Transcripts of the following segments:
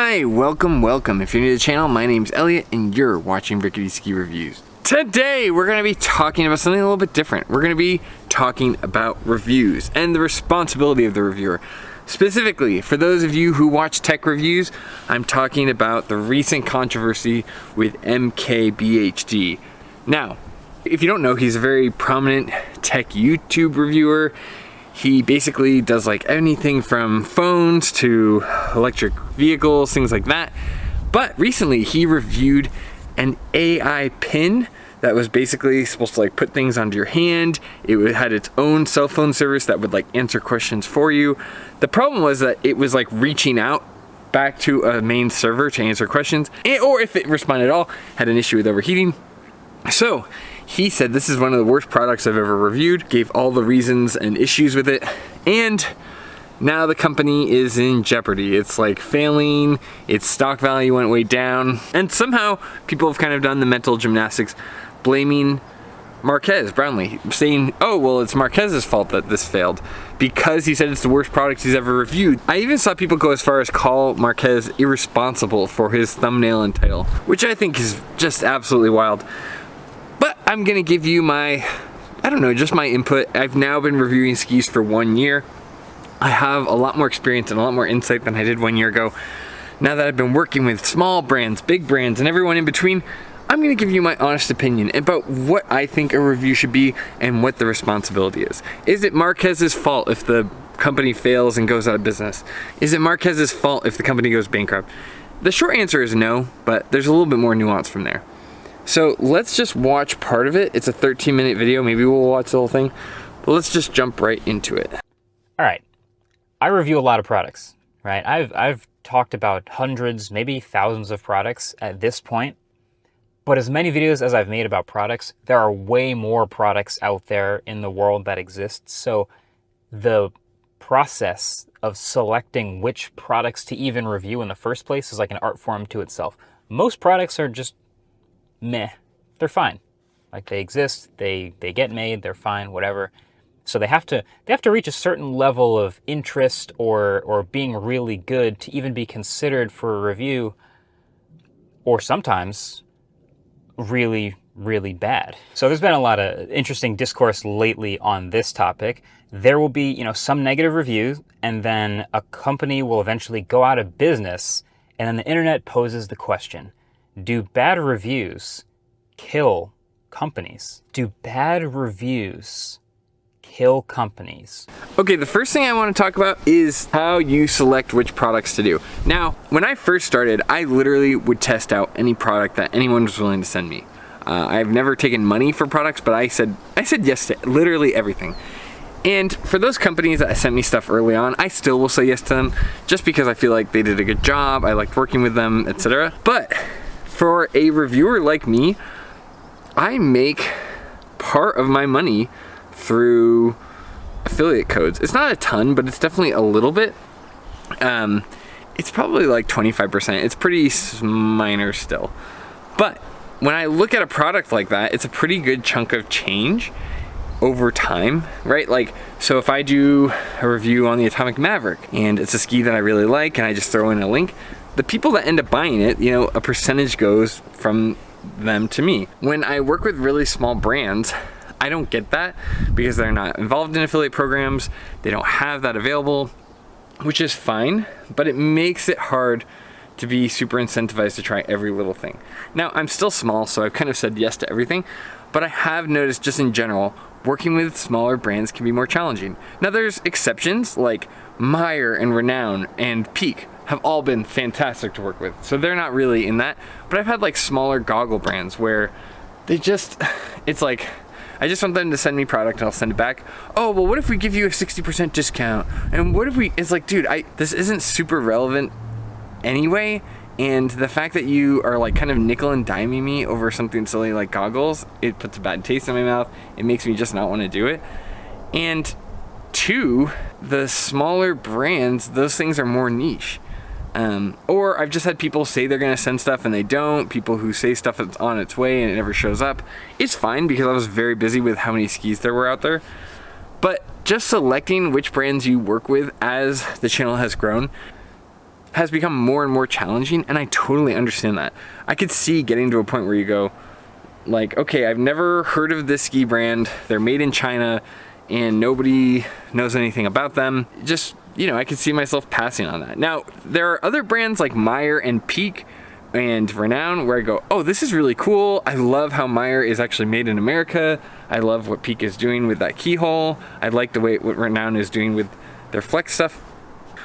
Hi, welcome. If you're new to the channel, my name's Elliott and you're watching Rickety Ski Reviews. Today, we're gonna be talking about something a little bit different. We're gonna be talking about reviews and the responsibility of the reviewer. Specifically, for those of you who watch tech reviews, I'm talking about the recent controversy with Mkbhd. Now, if you don't know, he's a very prominent tech YouTube reviewer. He basically does like anything from phones to electric vehicles, things like that. But recently he reviewed an AI pin that was basically supposed to like put things onto your hand. It had its own cell phone service that would like answer questions for you. The problem was that it was like reaching out back to a main server to answer questions, or if it responded at all, had an issue with overheating. So he said this is one of the worst products I've ever reviewed, gave all the reasons and issues with it, and now the company is in jeopardy. It's like failing, its stock value went way down, and somehow people have kind of done the mental gymnastics blaming Marques Brownlee, saying, oh, well, it's Marquez's fault that this failed because he said it's the worst product he's ever reviewed. I even saw people go as far as call Marques irresponsible for his thumbnail and title, which I think is just absolutely wild. But I'm gonna give you my, just my input. I've now been reviewing skis for 1 year. I have a lot more experience and a lot more insight than I did 1 year ago. Now that I've been working with small brands, big brands, and everyone in between, I'm gonna give you my honest opinion about what I think a review should be and what the responsibility is. Is it Marquez's fault if the company fails and goes out of business? Is it Marquez's fault if the company goes bankrupt? The short answer is no, but there's a little bit more nuance from there. So let's just watch part of it. It's a 13-minute video. Maybe we'll watch the whole thing, but let's just jump right into it. All right, I review a lot of products, right? I've talked about hundreds, maybe thousands of products at this point, but as many videos as I've made about products, there are way more products out there in the world that exist. So the process of selecting which products to even review in the first place is like an art form to itself. Most products are just meh, they're fine. Like they exist, they get made, they're fine, whatever. So they have to reach a certain level of interest or being really good to even be considered for a review, or sometimes really, really bad. So there's been a lot of interesting discourse lately on this topic. There will be, some negative reviews, and then a company will eventually go out of business, and then the internet poses the question, do bad reviews kill companies? Do bad reviews kill companies? Okay, the first thing I want to talk about is how you select which products to do. Now, when I first started, I literally would test out any product that anyone was willing to send me. I've never taken money for products, but I said yes to literally everything. And for those companies that sent me stuff early on, I still will say yes to them just because I feel like they did a good job, I liked working with them, etc. But for a reviewer like me, I make part of my money through affiliate codes. It's not a ton, but it's definitely a little bit. It's probably like 25%. It's pretty minor still. But when I look at a product like that, it's a pretty good chunk of change over time, right? Like, so if I do a review on the Atomic Maverick and it's a ski that I really like and I just throw in a link, the people that end up buying it, a percentage goes from them to me. When I work with really small brands, I don't get that because they're not involved in affiliate programs. They don't have that available, which is fine, but it makes it hard to be super incentivized to try every little thing. Now, I'm still small, so I've kind of said yes to everything, but I have noticed just in general, working with smaller brands can be more challenging. Now, there's exceptions like Meyer and Renown and Peak have all been fantastic to work with, so they're not really in that. But I've had like smaller goggle brands where it's like, I just want them to send me product and I'll send it back. Oh, well, what if we give you a 60% discount? And what if it's like, dude, this isn't super relevant anyway. And the fact that you are like kind of nickel and diming me over something silly like goggles, it puts a bad taste in my mouth. It makes me just not want to do it. And two, the smaller brands, those things are more niche. Or I've just had people say they're gonna send stuff and they don't. People who say stuff is on its way and it never shows up. It's fine because I was very busy with how many skis there were out there. But just selecting which brands you work with as the channel has grown, has become more and more challenging, and I totally understand that. I could see getting to a point where you go, like, okay, I've never heard of this ski brand. They're made in China, and nobody knows anything about them. Just, you know, I could see myself passing on that. Now, there are other brands like Meyer and Peak and Renown where I go, oh, this is really cool. I love how Meyer is actually made in America. I love what Peak is doing with that keyhole. I like the way what Renown is doing with their flex stuff.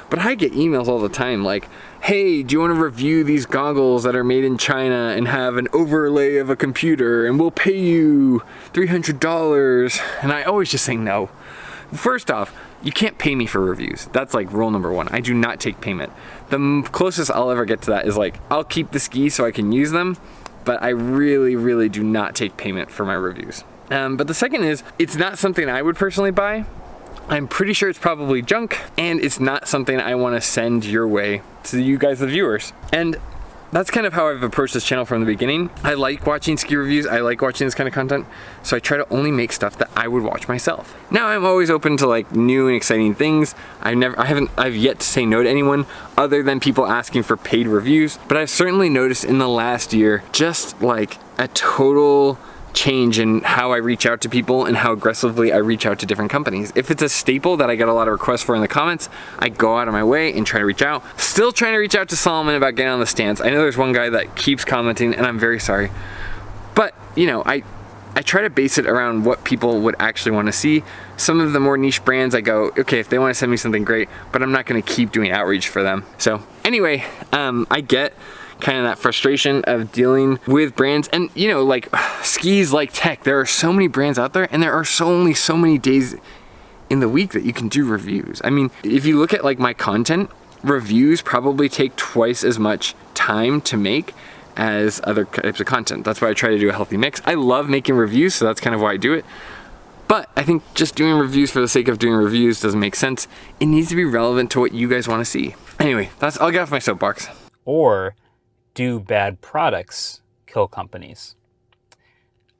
But I get emails all the time like, hey, do you want to review these goggles that are made in China and have an overlay of a computer and we'll pay you $300? And I always just say no. First off, you can't pay me for reviews. That's like rule number one. I do not take payment. The closest I'll ever get to that is like, I'll keep the skis so I can use them, but I really, really do not take payment for my reviews. But the second is, it's not something I would personally buy. I'm pretty sure it's probably junk, and it's not something I want to send your way to you guys, the viewers. And that's kind of how I've approached this channel from the beginning. I like watching ski reviews. I like watching this kind of content. So I try to only make stuff that I would watch myself. Now I'm always open to like new and exciting things. I've yet to say no to anyone other than people asking for paid reviews. But I've certainly noticed in the last year, just like a total change in how I reach out to people and how aggressively I reach out to different companies. If it's a staple that I get a lot of requests for in the comments, I go out of my way and try to reach out. Still trying to reach out to Solomon about getting on the stance. I know there's one guy that keeps commenting and I'm very sorry. But, you know, I try to base it around what people would actually want to see. Some of the more niche brands, I go, okay, if they want to send me something, great, but I'm not going to keep doing outreach for them. So anyway, I get kind of that frustration of dealing with brands, and you know, like skis like tech, there are so many brands out there and there are only so many days in the week that you can do reviews. I mean, if you look at like my content, reviews probably take twice as much time to make as other types of content. That's why I try to do a healthy mix. I love making reviews, so that's kind of why I do it. But I think just doing reviews for the sake of doing reviews doesn't make sense. It needs to be relevant to what you guys want to see. Anyway, I'll get off my soapbox. Or do bad products kill companies?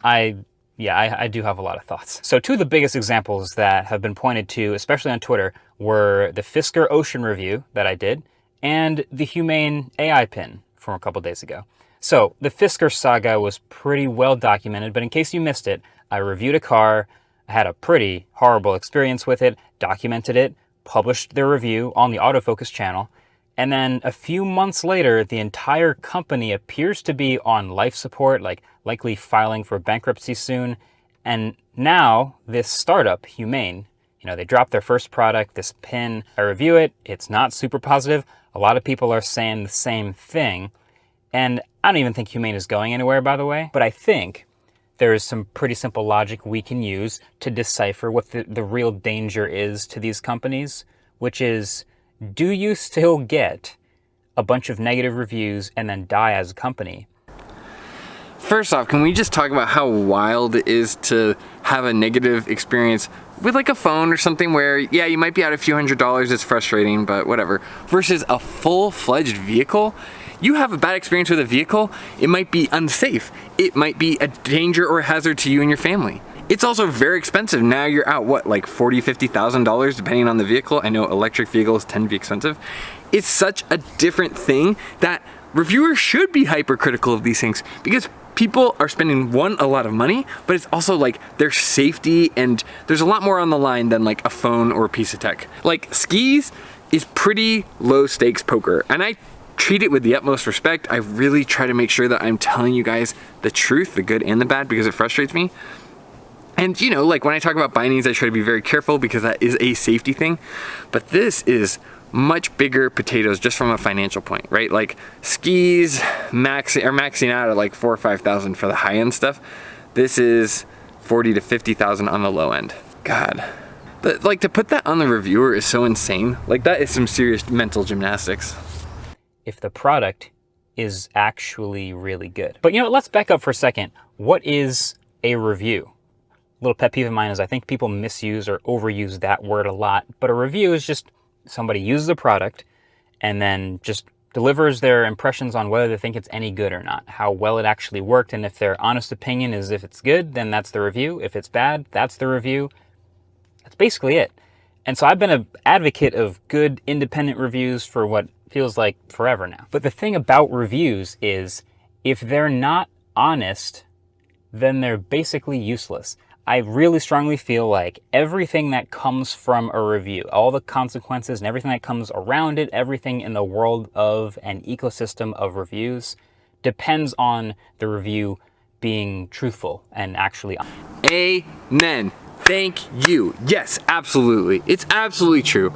I do have a lot of thoughts. So two of the biggest examples that have been pointed to, especially on Twitter, were the Fisker Ocean review that I did and the Humane AI pin from a couple days ago. So the Fisker saga was pretty well documented, but in case you missed it, I reviewed a car, I had a pretty horrible experience with it, documented it, published the review on the autofocus channel, and then a few months later, the entire company appears to be on life support, like likely filing for bankruptcy soon. And now this startup, Humane, you know, they dropped their first product, this pin. I review it. It's not super positive. A lot of people are saying the same thing. And I don't even think Humane is going anywhere, by the way. But I think there is some pretty simple logic we can use to decipher what the real danger is to these companies, which is, do you still get a bunch of negative reviews and then die as a company? First off, can we just talk about how wild it is to have a negative experience with like a phone or something where, yeah, you might be out a few $100s, it's frustrating, but whatever, versus a full-fledged vehicle? You have a bad experience with a vehicle, it might be unsafe. It might be a danger or a hazard to you and your family. It's also very expensive. Now you're out, what, like $40,000, $50,000 depending on the vehicle. I know electric vehicles tend to be expensive. It's such a different thing that reviewers should be hypercritical of these things because people are spending, one, a lot of money, but it's also like their safety, and there's a lot more on the line than like a phone or a piece of tech. Like skis is pretty low stakes poker, and I treat it with the utmost respect. I really try to make sure that I'm telling you guys the truth, the good and the bad, because it frustrates me. And you know, like when I talk about bindings, I try to be very careful because that is a safety thing. But this is much bigger potatoes just from a financial point, right? Like skis maxing out at like 4,000 or 5,000 for the high end stuff. This is 40,000 to 50,000 on the low end. God, but like to put that on the reviewer is so insane. Like that is some serious mental gymnastics. If the product is actually really good. But you know, let's back up for a second. What is a review? Little pet peeve of mine is I think people misuse or overuse that word a lot, but a review is just somebody uses a product and then just delivers their impressions on whether they think it's any good or not, how well it actually worked, and if their honest opinion is if it's good, then that's the review. If it's bad, that's the review. That's basically it. And so I've been an advocate of good independent reviews for what feels like forever now. But the thing about reviews is if they're not honest, then they're basically useless. I really strongly feel like everything that comes from a review, all the consequences and everything that comes around it, everything in the world of an ecosystem of reviews depends on the review being truthful and actually honest. Amen. Thank you. Yes, absolutely. It's absolutely true.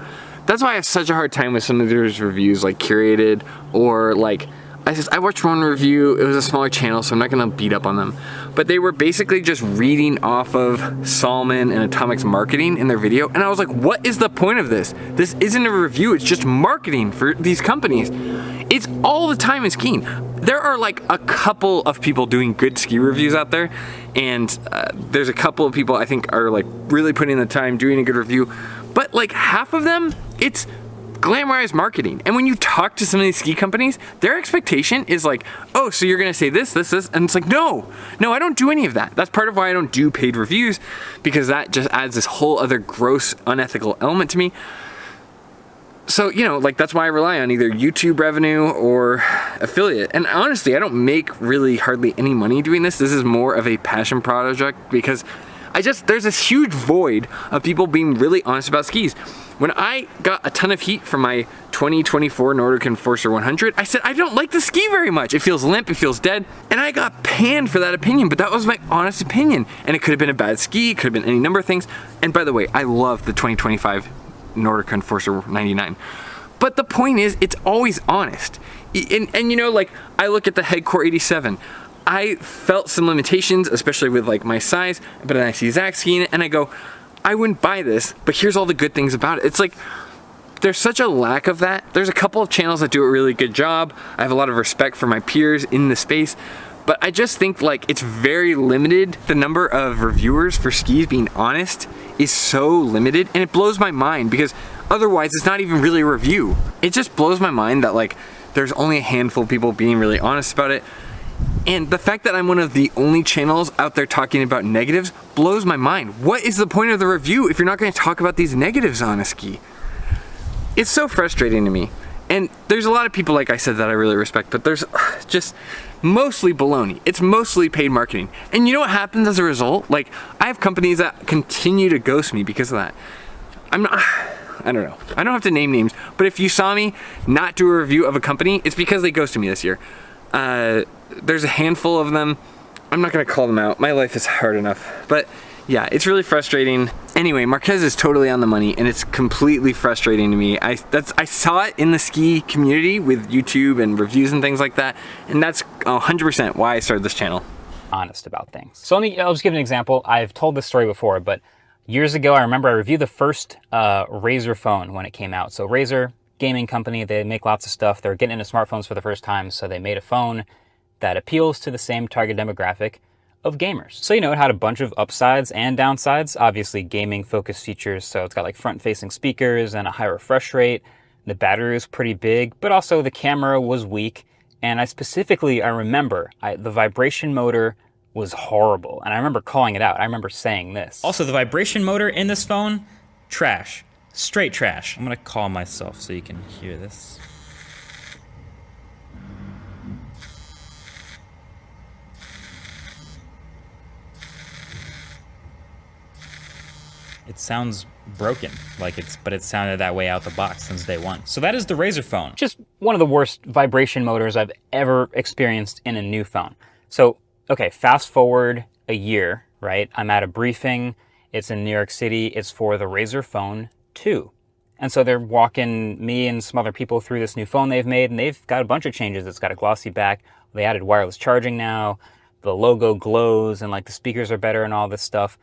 That's why I have such a hard time with some of those reviews, like curated or like, I watched one review, it was a smaller channel, so I'm not gonna beat up on them, but they were basically just reading off of Solomon and Atomic's marketing in their video, and I was like, what is the point of this? This isn't a review, it's just marketing for these companies. It's all the time in skiing. There are like a couple of people doing good ski reviews out there, and there's a couple of people I think are like really putting in the time doing a good review, but like half of them, it's glamorized marketing. And when you talk to some of these ski companies, their expectation is like, oh, so you're gonna say this, and it's like, no, I don't do any of that. That's part of why I don't do paid reviews, because that just adds this whole other gross, unethical element to me. So, you know, like that's why I rely on either YouTube revenue or affiliate. And honestly, I don't make really hardly any money doing this. This is more of a passion project because there's this huge void of people being really honest about skis. When I got a ton of heat from my 2024 Nordic Enforcer 100, I said, I don't like the ski very much. It feels limp, it feels dead. And I got panned for that opinion, but that was my honest opinion. And it could have been a bad ski, it could have been any number of things. And by the way, I love the 2025 Nordic Enforcer 99. But the point is, it's always honest. And you know, like, I look at the Headcore 87. I felt some limitations, especially with like my size, but then I see Zach skiing it and I go, I wouldn't buy this, but here's all the good things about it. It's like, there's such a lack of that. There's a couple of channels that do a really good job. I have a lot of respect for my peers in the space, but I just think like it's very limited. The number of reviewers for skis being honest is so limited, and it blows my mind because otherwise it's not even really a review. It just blows my mind that like there's only a handful of people being really honest about it. And the fact that I'm one of the only channels out there talking about negatives blows my mind. What is the point of the review if you're not going to talk about these negatives on a ski? It's so frustrating to me. And there's a lot of people, like I said, that I really respect, but there's just mostly baloney. It's mostly paid marketing. And you know what happens as a result? Like, I have companies that continue to ghost me because of that. I don't know. I don't have to name names, but if you saw me not do a review of a company, it's because they ghosted me this year. There's a handful of them. I'm not gonna call them out. My life is hard enough. But yeah, it's really frustrating. Anyway, Marquez is totally on the money, and it's completely frustrating to me. I saw it in the ski community with YouTube and reviews and things like that, and that's 100% why I started this channel. Honest about things. So I'll just give an example. I've told this story before, but years ago, I remember I reviewed the first Razer phone when it came out. So Razer, gaming company, they make lots of stuff. They're getting into smartphones for the first time, so they made a phone that appeals to the same target demographic of gamers. So, you know, it had a bunch of upsides and downsides. Obviously, gaming-focused features, so it's got like front-facing speakers and a high refresh rate. The battery was pretty big, but also the camera was weak. And I remember the vibration motor was horrible. And I remember calling it out. I remember saying this. Also, the vibration motor in this phone, trash. Straight trash. I'm gonna call myself so you can hear this. It sounds broken, but it sounded that way out the box since day one. So that is the Razer phone. Just one of the worst vibration motors I've ever experienced in a new phone. So, okay, fast forward a year, right? I'm at a briefing. It's in New York City. It's for the Razer Phone 2. And so they're walking me and some other people through this new phone they've made, and they've got a bunch of changes. It's got a glossy back. They added wireless charging now. The logo glows, and like the speakers are better and all this stuff.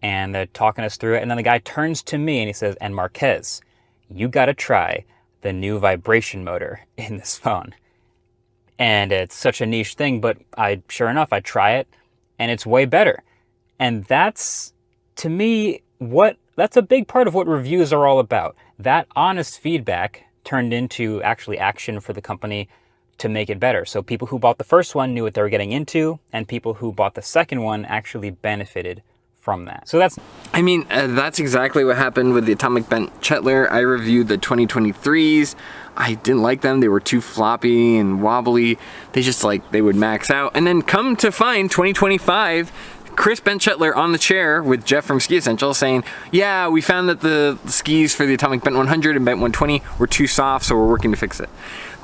And they're talking us through it. And then the guy turns to me and he says, and Marquez, you got to try the new vibration motor in this phone. And it's such a niche thing, but sure enough, I try it and it's way better. And that's, to me, that's a big part of what reviews are all about. That honest feedback turned into actually action for the company to make it better. So people who bought the first one knew what they were getting into, and people who bought the second one actually benefited from that. So that's... I mean, that's exactly what happened with the Atomic Bent Chetler. I reviewed the 2023s. I didn't like them. They were too floppy and wobbly. They just they would max out. And then come to find 2025, Chris Bent Chetler on the chair with Jeff from Ski Essential saying, yeah, we found that the skis for the Atomic Bent 100 and Bent 120 were too soft, so we're working to fix it.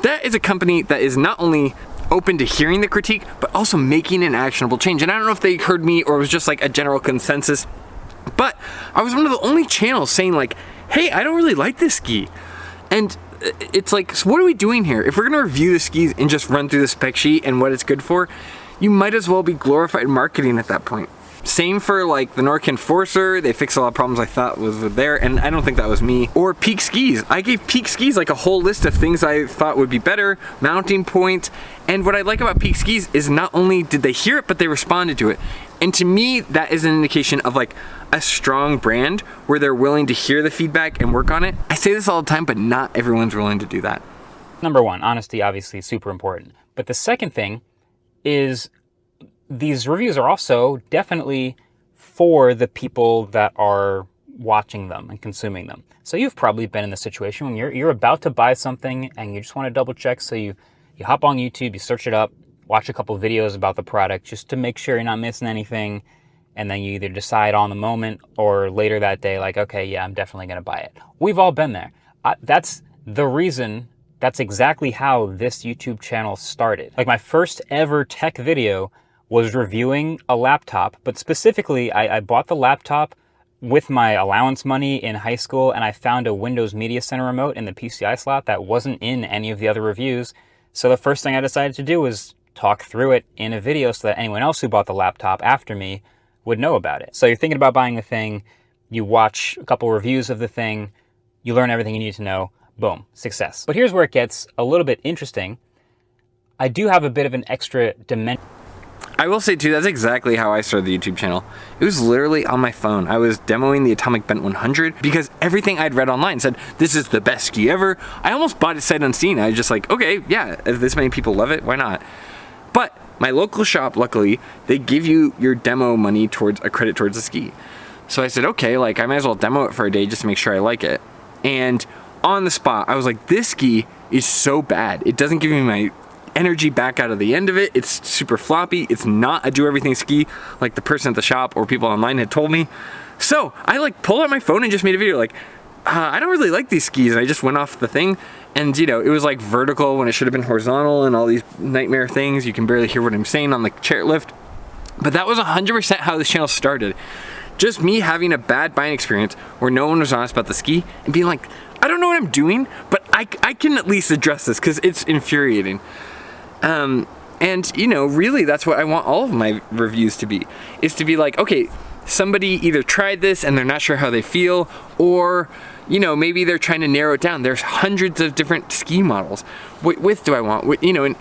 That is a company that is not only open to hearing the critique, but also making an actionable change. And I don't know if they heard me or it was just a general consensus, but I was one of the only channels saying hey, I don't really like this ski. And it's so what are we doing here? If we're gonna review the skis and just run through the spec sheet and what it's good for, you might as well be glorified marketing at that point. Same for the Norken Forcer. They fixed a lot of problems I thought was there, and I don't think that was me. Or Peak Skis. I gave Peak Skis a whole list of things I thought would be better, mounting points, and what I like about Peak Skis is not only did they hear it, but they responded to it. And to me, that is an indication of a strong brand where they're willing to hear the feedback and work on it. I say this all the time, but not everyone's willing to do that. Number one, honesty, obviously super important. But the second thing is these reviews are also definitely for the people that are watching them and consuming them. So you've probably been in the situation when you're about to buy something and you just want to double check. So you hop on YouTube, you search it up, watch a couple videos about the product just to make sure you're not missing anything. And then you either decide on the moment or later that day, okay, yeah, I'm definitely going to buy it. We've all been there. That's the reason, that's exactly how this YouTube channel started. My first ever tech video was reviewing a laptop, but specifically I bought the laptop with my allowance money in high school, and I found a Windows Media Center remote in the PCI slot that wasn't in any of the other reviews. So the first thing I decided to do was talk through it in a video so that anyone else who bought the laptop after me would know about it. So you're thinking about buying the thing, you watch a couple reviews of the thing, you learn everything you need to know, boom, success. But here's where it gets a little bit interesting. I do have a bit of an extra dimension. I will say too, that's exactly how I started the YouTube channel. It was literally on my phone. I was demoing the Atomic Bent 100 because everything I'd read online said, this is the best ski ever. I almost bought it sight unseen. I was just okay, yeah, if this many people love it, why not? But my local shop, luckily, they give you your demo money towards a credit towards the ski. So I said, okay, I might as well demo it for a day just to make sure I like it. And on the spot, I was this ski is so bad. It doesn't give me my energy back out of the end of it. It's super floppy. It's not a do everything ski like the person at the shop or people online had told me. So I pulled out my phone and just made a video I don't really like these skis. And I just went off the thing and it was vertical when it should have been horizontal and all these nightmare things. You can barely hear what I'm saying on the chairlift. But that was 100% how this channel started. Just me having a bad buying experience where no one was honest about the ski and being I don't know what I'm doing, but I can at least address this because it's infuriating. And really that's what I want all of my reviews to be, is to be okay, somebody either tried this and they're not sure how they feel, or, maybe they're trying to narrow it down. There's hundreds of different ski models. What width do I want? And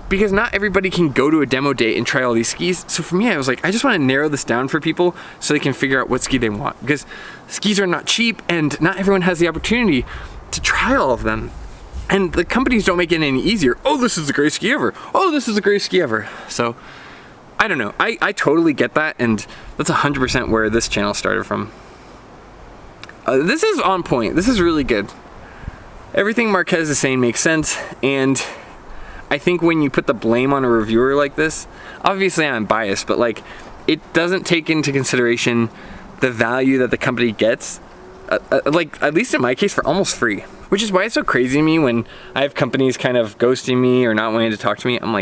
because not everybody can go to a demo day and try all these skis. So for me, I was I just want to narrow this down for people so they can figure out what ski they want, because skis are not cheap and not everyone has the opportunity to try all of them. And the companies don't make it any easier. Oh, this is the greatest ski ever. Oh, this is the greatest ski ever. So, I don't know. I totally get that, and that's 100% where this channel started from. This is on point. This is really good. Everything Marquez is saying makes sense, and I think when you put the blame on a reviewer like this, obviously I'm biased, but it doesn't take into consideration the value that the company gets, at least in my case, for almost free. Which is why it's so crazy to me when I have companies kind of ghosting me or not wanting to talk to me. I'm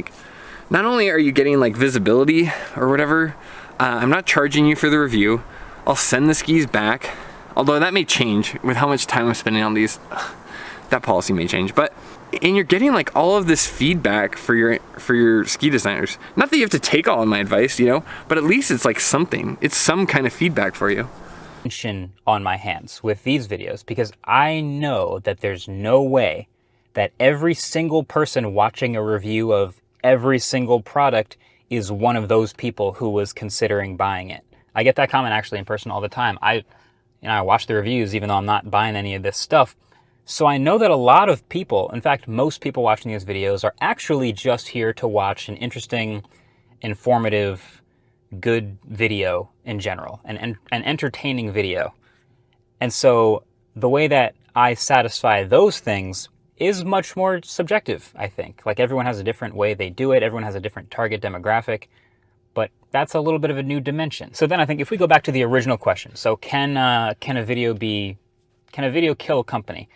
not only are you getting visibility or whatever, I'm not charging you for the review. I'll send the skis back, although that may change with how much time I'm spending on these. That policy may change, and you're getting all of this feedback for your ski designers. Not that you have to take all of my advice, but at least it's something. It's some kind of feedback for you. On my hands with these videos, because I know that there's no way that every single person watching a review of every single product is one of those people who was considering buying it. I get that comment actually in person all the time. I watch the reviews even though I'm not buying any of this stuff. So I know that a lot of people, in fact, most people watching these videos are actually just here to watch an interesting, informative, good video in general, and an entertaining video. And so the way that I satisfy those things is much more subjective, I think. Like, everyone has a different way they do it. Everyone has a different target demographic. But that's a little bit of a new dimension. So then I think if we go back to the original question, so can a video kill a company?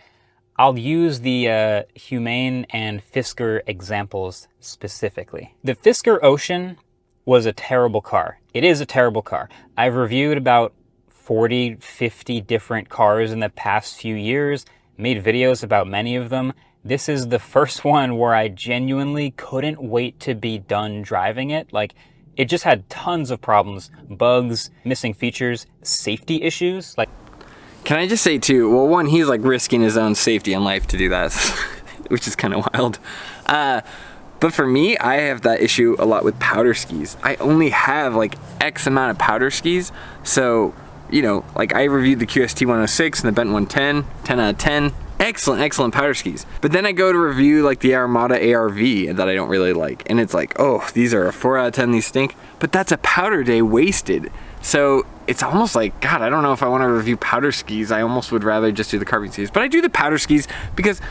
I'll use the Humane and Fisker examples specifically. The Fisker Ocean was a terrible car. It is a terrible car. I've reviewed about 40, 50 different cars in the past few years, made videos about many of them. This is the first one where I genuinely couldn't wait to be done driving it. Like, it just had tons of problems, bugs, missing features, safety issues. Like, can I just say too, well, one, he's like risking his own safety and life to do that, which is kind of wild. But for me, I have that issue a lot with powder skis. I only have like X amount of powder skis. So, you know, like I reviewed the QST 106 and the Bent 110, 10 out of 10. Excellent powder skis. But then I go to review like the Armada ARV that I don't really like. And it's like, oh, these are a 4 out of 10, these stink. But that's a powder day wasted. So it's almost like, God, I don't know if I want to review powder skis. I almost would rather just do the carbon skis. But I do the powder skis because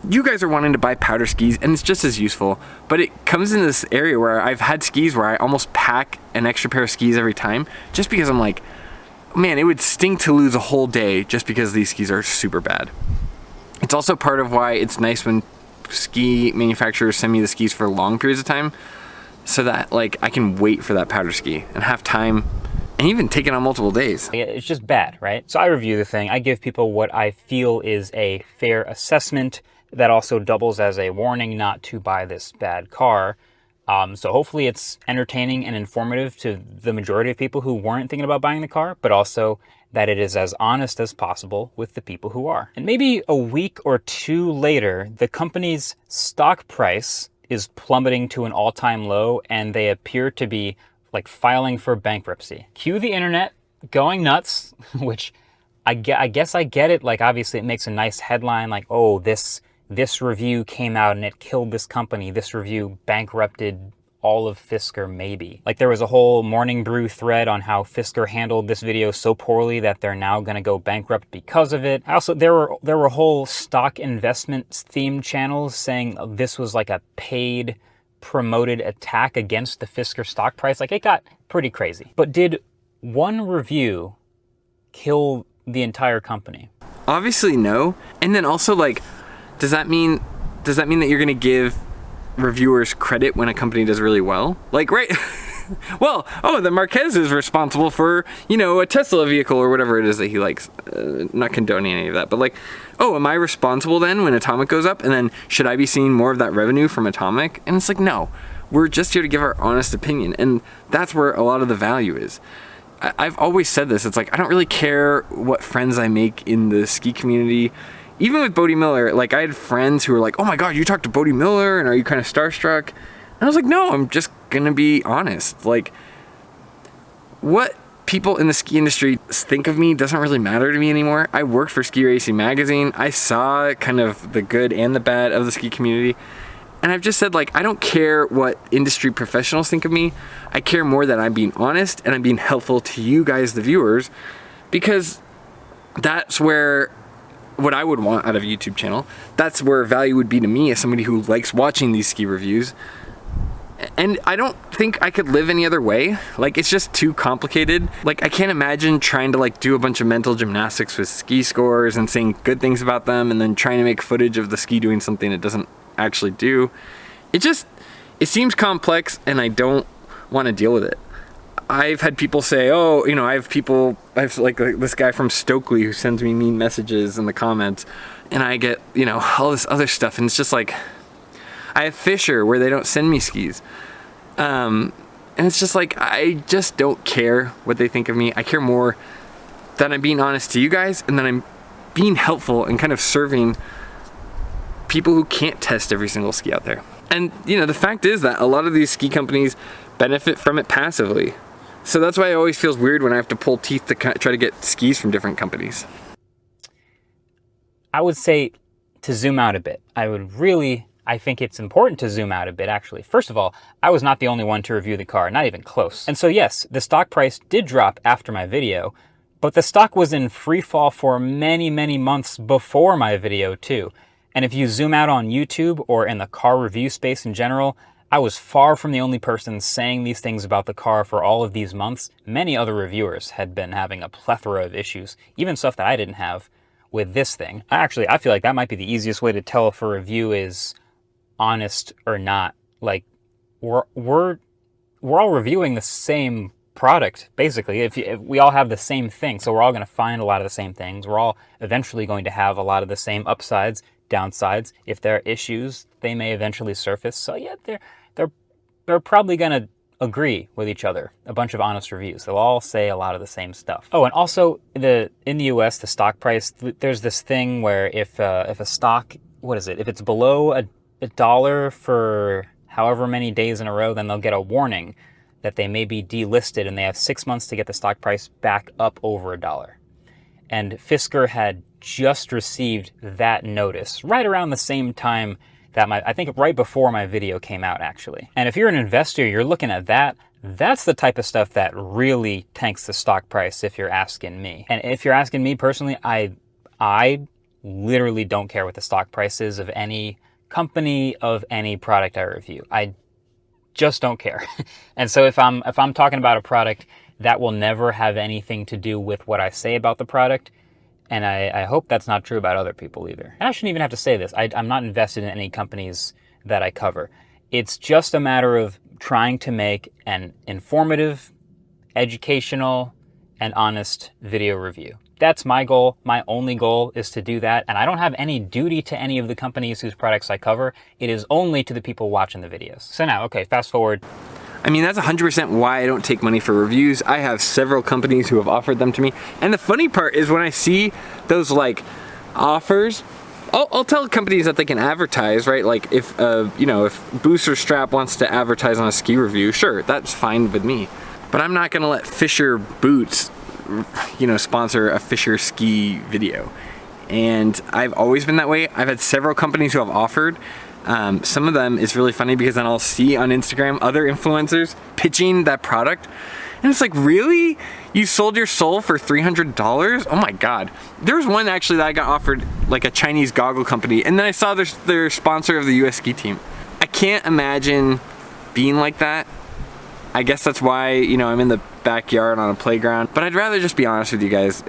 you guys are wanting to buy powder skis and it's just as useful. But it comes in this area where I've had skis where I almost pack an extra pair of skis every time just because I'm like, man, it would stink to lose a whole day just because these skis are super bad. It's also part of why it's nice when ski manufacturers send me the skis for long periods of time so that like I can wait for that powder ski and have time and even take it on multiple days. It's just bad, right? So I review the thing. I give people what I feel is a fair assessment that also doubles as a warning not to buy this bad car. So hopefully it's entertaining and informative to the majority of people who weren't thinking about buying the car, but also that it is as honest as possible with the people who are. And maybe a week or two later, the company's stock price is plummeting to an all-time low and they appear to be like filing for bankruptcy. Cue the internet going nuts, which I guess I get it. Like, obviously it makes a nice headline like, oh, this review came out and it killed this company. This review bankrupted all of Fisker, maybe. Like, there was a whole Morning Brew thread on how Fisker handled this video so poorly that they're now going to go bankrupt because of it. Also, there were whole stock investments themed channels saying this was like a paid promoted attack against the Fisker stock price. Like, it got pretty crazy. But did one review kill the entire company? Obviously no. And then also, like, does that mean that you're gonna give reviewers credit when a company does really well? Like, right? Well, oh, the Marquez is responsible for, you know, a Tesla vehicle or whatever it is that he likes. Not condoning any of that, but like, oh, am I responsible then when Atomic goes up? And then should I be seeing more of that revenue from Atomic? And it's like, no, we're just here to give our honest opinion. And that's where a lot of the value is. I've always said this. It's like, I don't really care what friends I make in the ski community. Even with Bodie Miller, like, I had friends who were like, oh my God, you talked to Bodie Miller and are you kind of starstruck? And I was like, no, I'm just gonna be honest. Like, what people in the ski industry think of me doesn't really matter to me anymore. I worked for Ski Racing Magazine. I saw kind of the good and the bad of the ski community. And I've just said, like, I don't care what industry professionals think of me. I care more that I'm being honest and I'm being helpful to you guys, the viewers, because that's where what I would want out of a YouTube channel. That's where value would be to me as somebody who likes watching these ski reviews. And I don't think I could live any other way. Like, it's just too complicated. Like, I can't imagine trying to like do a bunch of mental gymnastics with ski scores and saying good things about them and then trying to make footage of the ski doing something it doesn't actually do. It seems complex and I don't want to deal with it. I've had people say, oh, you know, I have like this guy from Stokely who sends me mean messages in the comments, and I get, you know, all this other stuff, and it's just like, I have Fisher where they don't send me skis. And it's just like, I just don't care what they think of me. I care more that I'm being honest to you guys and that I'm being helpful and kind of serving people who can't test every single ski out there. And, you know, the fact is that a lot of these ski companies benefit from it passively. So that's why it always feels weird when I have to pull teeth to try to get skis from different companies. I would say, to zoom out a bit, I I think it's important to zoom out a bit, actually. First of all, I was not the only one to review the car, not even close. And so yes, the stock price did drop after my video, but the stock was in free fall for many, many months before my video too. And if you zoom out on YouTube or in the car review space in general, I was far from the only person saying these things about the car for all of these months. Many other reviewers had been having a plethora of issues, even stuff that I didn't have with this thing. Actually, I feel like that might be the easiest way to tell if a review is honest or not. Like, we're all reviewing the same product, basically. If we all have the same thing, so we're all going to find a lot of the same things. We're all eventually going to have a lot of the same upsides, downsides. If there are issues, they may eventually surface. So yeah, they're probably going to agree with each other. A bunch of honest reviews. They'll all say a lot of the same stuff. Oh, and also in the US, the stock price, there's this thing where if a stock, if it's below a dollar for however many days in a row, then they'll get a warning that they may be delisted, and they have 6 months to get the stock price back up over $1. And Fisker had just received that notice right around the same time that I think right before my video came out, actually. And if you're an investor, you're looking at that. That's the type of stuff that really tanks the stock price, if you're asking me. And if you're asking me personally, I literally don't care what the stock price is of any company, of any product I review. I just don't care. And so if I'm talking about a product, that will never have anything to do with what I say about the product. And I hope that's not true about other people either. And I shouldn't even have to say this. I'm not invested in any companies that I cover. It's just a matter of trying to make an informative, educational, and honest video review. That's my goal. My only goal is to do that. And I don't have any duty to any of the companies whose products I cover. It is only to the people watching the videos. So now, okay, fast forward. I mean, that's 100% why I don't take money for reviews. I have several companies who have offered them to me. And the funny part is when I see those like offers, I'll tell companies that they can advertise, right? Like if Booster Strap wants to advertise on a ski review, sure, that's fine with me. But I'm not gonna let Fisher Boots, sponsor a Fisher ski video. And I've always been that way. I've had several companies who have offered. Some of them is really funny because then I'll see on Instagram other influencers pitching that product. And it's like, really? You sold your soul for $300? Oh my God. There was one actually that I got offered, like a Chinese goggle company. And then I saw their sponsor of the US ski team. I can't imagine being like that. I guess that's why, I'm in the backyard on a playground. But I'd rather just be honest with you guys.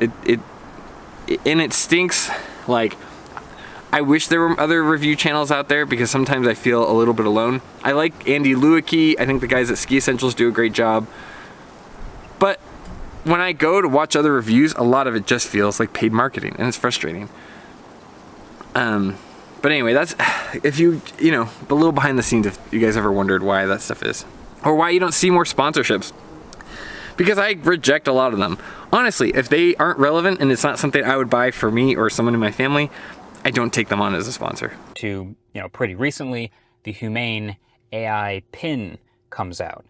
It stinks. Like, I wish there were other review channels out there because sometimes I feel a little bit alone. I like Andy Lewicky. I think the guys at Ski Essentials do a great job. But when I go to watch other reviews, a lot of it just feels like paid marketing, and it's frustrating. But anyway, that's, if a little behind the scenes, if you guys ever wondered why that stuff is. Or why you don't see more sponsorships. Because I reject a lot of them. Honestly, if they aren't relevant and it's not something I would buy for me or someone in my family, I don't take them on as a sponsor. To, pretty recently, the Humane AI pin comes out.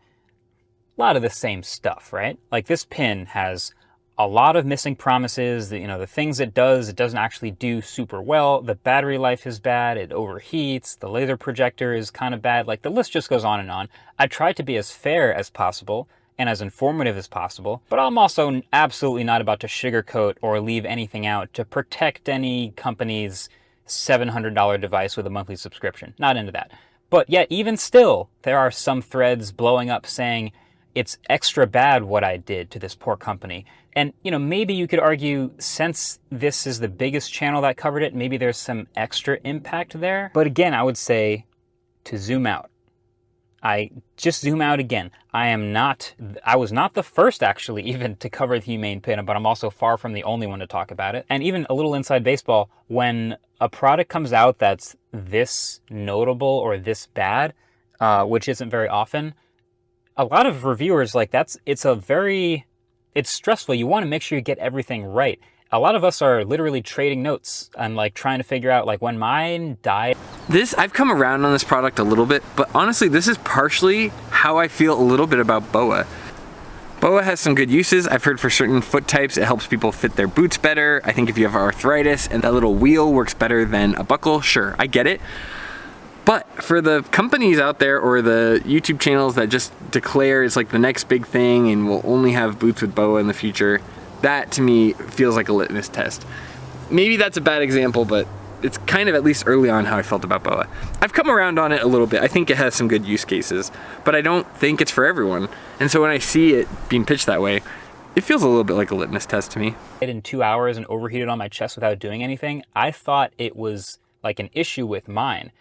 A lot of the same stuff, right? Like this pin has a lot of missing promises. The things it doesn't actually do super well. The battery life is bad. It overheats. The laser projector is kind of bad. Like the list just goes on and on. I try to be as fair as possible and as informative as possible, but I'm also absolutely not about to sugarcoat or leave anything out to protect any company's $700 device with a monthly subscription. Not into that. But yet, even still, there are some threads blowing up saying it's extra bad what I did to this poor company. And, maybe you could argue, since this is the biggest channel that covered it, maybe there's some extra impact there. But again, I would say to zoom out. I just zoom out again. I was not the first actually even to cover the Humane pin, but I'm also far from the only one to talk about it. And even a little inside baseball, when a product comes out that's this notable or this bad, which isn't very often, a lot of reviewers it's stressful. You want to make sure you get everything right. A lot of us are literally trading notes and trying to figure out when mine died. I've come around on this product a little bit, but honestly, this is partially how I feel a little bit about BOA. BOA has some good uses. I've heard for certain foot types, it helps people fit their boots better. I think if you have arthritis and that little wheel works better than a buckle, sure, I get it. But for the companies out there or the YouTube channels that just declare it's like the next big thing and will only have boots with BOA in the future, that to me feels like a litmus test. Maybe that's a bad example, but it's kind of at least early on how I felt about BOA. I've come around on it a little bit. I think it has some good use cases, but I don't think it's for everyone. And so when I see it being pitched that way, it feels a little bit like a litmus test to me. In 2 hours and overheated on my chest without doing anything, I thought it was like an issue with mine.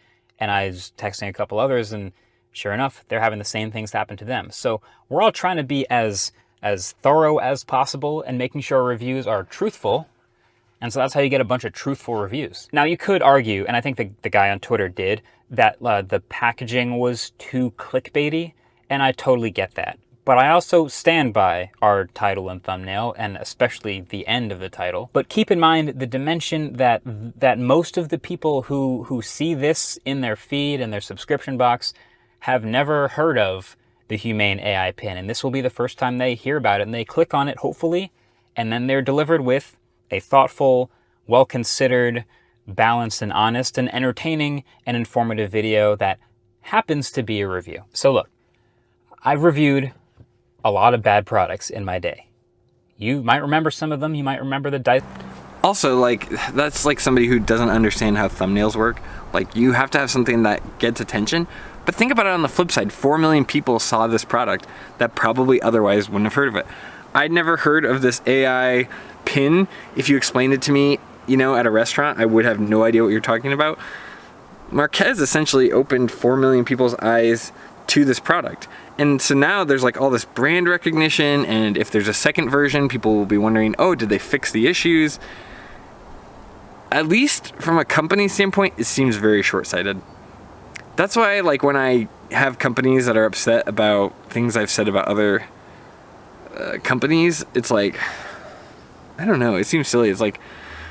And I was texting a couple others, and sure enough, they're having the same things happen to them. So we're all trying to be as thorough as possible and making sure our reviews are truthful. And so that's how you get a bunch of truthful reviews. Now you could argue, and I think the guy on Twitter did, that the packaging was too clickbaity, and I totally get that. But I also stand by our title and thumbnail, and especially the end of the title. But keep in mind the dimension that most of the people who see this in their feed and their subscription box have never heard of the Humane AI pin. And this will be the first time they hear about it, and they click on it, hopefully, and then they're delivered with a thoughtful, well-considered, balanced and honest and entertaining and informative video that happens to be a review. So look, I've reviewed a lot of bad products in my day. You might remember some of them. You might remember the dice. Also, like, that's like somebody who doesn't understand how thumbnails work. Like, you have to have something that gets attention. But think about it on the flip side. 4 million people saw this product that probably otherwise wouldn't have heard of it. I'd never heard of this AI pin. If you explained it to me, you know, at a restaurant, I would have no idea what you're talking about. Marquez essentially opened 4 million people's eyes to this product. And so now there's like all this brand recognition, and if there's a second version, people will be wondering, oh, did they fix the issues? At least from a company standpoint, it seems very short-sighted. That's why, like, when I have companies that are upset about things I've said about other companies, it's like, I don't know, it seems silly. It's like,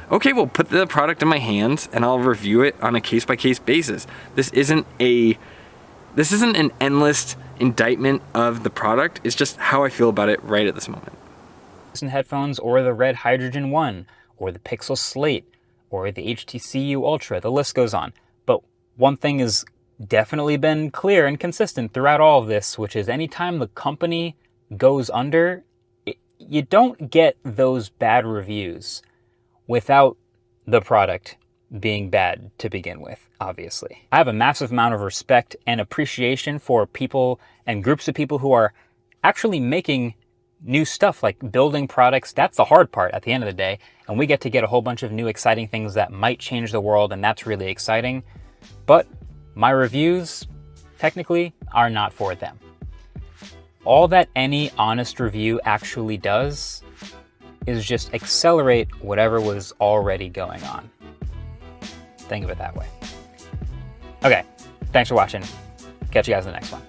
okay, well, put the product in my hands and I'll review it on a case-by-case basis. This isn't an endless indictment of the product. It's just how I feel about it right at this moment. Headphones, or the Red Hydrogen 1, or the Pixel Slate, or the HTC Ultra. The list goes on. But one thing has definitely been clear and consistent throughout all of this, which is anytime the company goes under, you don't get those bad reviews without the product being bad to begin with, obviously. I have a massive amount of respect and appreciation for people and groups of people who are actually making new stuff, like building products. That's the hard part at the end of the day. And we get to get a whole bunch of new exciting things that might change the world, and that's really exciting. But my reviews, technically, are not for them. All that any honest review actually does is just accelerate whatever was already going on. Think of it that way. Okay, thanks for watching. Catch you guys in the next one.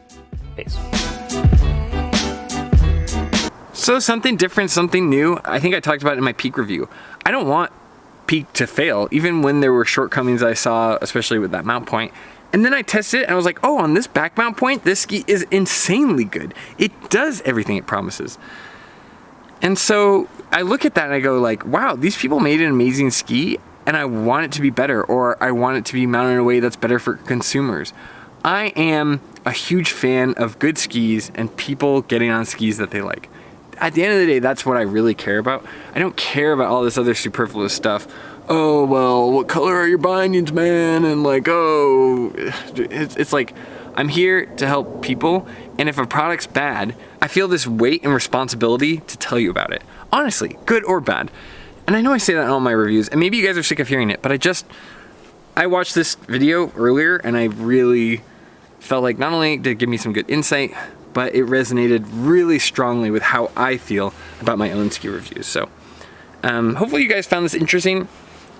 Peace. So something different, something new. I think I talked about it in my Peak review. I don't want Peak to fail, even when there were shortcomings I saw, especially with that mount point. And then I tested it and I was like, oh, on this back mount point, this ski is insanely good. It does everything it promises. And so I look at that and I go like, wow, these people made an amazing ski, and I want it to be better, or I want it to be mounted in a way that's better for consumers. I am a huge fan of good skis and people getting on skis that they like. At the end of the day, that's what I really care about. I don't care about all this other superfluous stuff. Oh, well, what color are your bindings, man? And like, oh, it's like, I'm here to help people. And if a product's bad, I feel this weight and responsibility to tell you about it. Honestly, good or bad. And I know I say that in all my reviews, and maybe you guys are sick of hearing it, but I watched this video earlier and I really felt like not only did it give me some good insight, but it resonated really strongly with how I feel about my own ski reviews. So hopefully you guys found this interesting.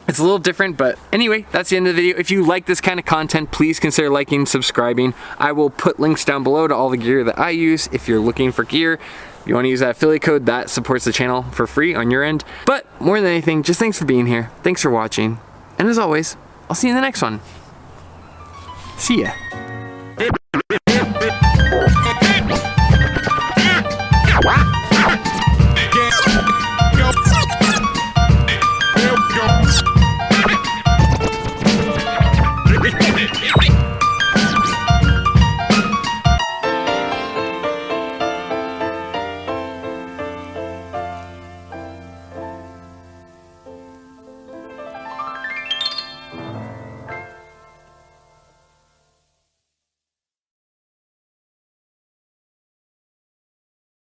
It's a little different, but anyway, that's the end of the video. If you like this kind of content, please consider liking, subscribing. I will put links down below to all the gear that I use if you're looking for gear. If you want to use that affiliate code, that supports the channel for free on your end. But more than anything, just thanks for being here. Thanks for watching. And as always, I'll see you in the next one. See ya.